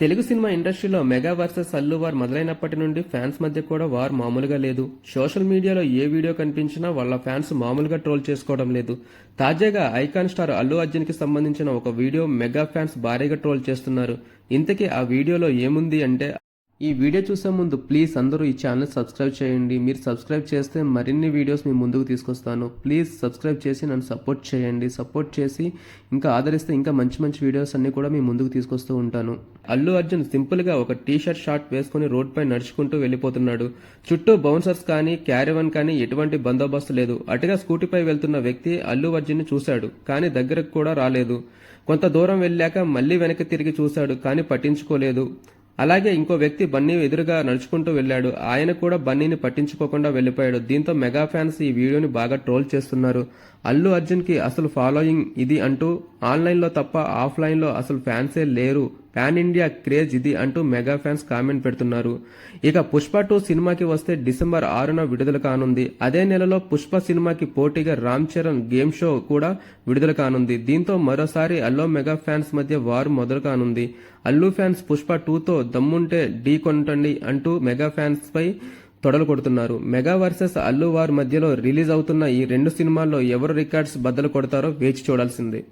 Telugu cinema ఇండస్ట్రీలో mega versus Allu war మొదలైనప్పటి నుండి fans మధ్య కూడా వార్ మామూలుగా లేదు. సోషల్ మీడియాలో ఏ వీడియో కనిపించినా వాళ్ళ ఫ్యాన్స్ మామూలుగా ట్రోల్ చేసుకోవడం లేదు. తాజాగా ఐకాన్ స్టార్ అల్లు అర్జున్ కి సంబంధించిన ఒక వీడియో మెగా ఫ్యాన్స్ భారీగా ట్రోల్ చేస్తున్నారు. ఇంతకీ ఆ వీడియోలో ఏముంది అంటే, ఈ వీడియో చూసే ముందు ప్లీజ్ అందరూ ఈ ఛానల్ సబ్స్క్రైబ్ చేయండి. మీరు సబ్స్క్రైబ్ చేస్తే మరిన్ని వీడియోస్ మీ ముందుకు తీసుకొస్తాను. ప్లీజ్ సబ్స్క్రైబ్ చేసి నన్ను సపోర్ట్ చేయండి. సపోర్ట్ చేసి ఇంకా ఆదరిస్తే ఇంకా మంచి మంచి వీడియోస్ అన్ని కూడా మీ ముందుకు తీసుకొస్తూ ఉంటాను. అల్లు అర్జున్ సింపుల్గా ఒక షార్ట్ వేసుకుని రోడ్ పై నడుచుకుంటూ వెళ్ళిపోతున్నాడు. చుట్టూ బౌన్సర్స్ కానీ క్యారివన్ కానీ ఎటువంటి బందోబస్తు లేదు. అటుగా స్కూటీపై వెళ్తున్న వ్యక్తి అల్లు అర్జున్ని చూశాడు, కానీ దగ్గరకు కూడా రాలేదు. కొంత దూరం వెళ్ళాక మళ్ళీ వెనక్కి తిరిగి చూశాడు, కానీ పట్టించుకోలేదు. అలాగే ఇంకో వ్యక్తి బన్నీ ఎదురుగా నడుచుకుంటూ వెళ్ళాడు. ఆయన కూడా బన్నీని పట్టించుకోకుండా వెళ్ళిపోయాడు. దీంతో మెగా ఫ్యాన్స్ ఈ వీడియోని బాగా ట్రోల్ చేస్తున్నారు. అల్లు అర్జున్ కి అసలు ఫాలోయింగ్ ఇది అంటూ, ఆన్లైన్లో తప్ప ఆఫ్లైన్లో అసలు ఫ్యాన్సే లేరు, పాన్ ఇండియా క్రేజ్ ఇది అంటూ మెగా ఫ్యాన్స్ కామెంట్ పెడుతున్నారు. ఇక పుష్ప 2 సినిమాకి వస్తే డిసెంబర్ 6న విడుదల కానుంది. అదే నెలలో పుష్ప సినిమాకి పోటీగా రామ్ చరణ్ గేమ్ షో కూడా విడుదల కానుంది. దీంతో మరోసారి అల్లు మెగా ఫ్యాన్స్ మధ్య వారు మొదలు కానుంది. అల్లు ఫ్యాన్స్ పుష్ప 2తో దమ్ముంటే ఢీ కొట్టండి అంటూ మెగా ఫ్యాన్స్ పై తొడలు కొడుతున్నారు. మెగా వర్సెస్ అల్లు వార్ మధ్యలో రిలీజ్ అవుతున్న ఈ రెండు సినిమాల్లో ఎవరు రికార్డ్స్ బద్దలు కొడతారో వేచి చూడాల్సిందే.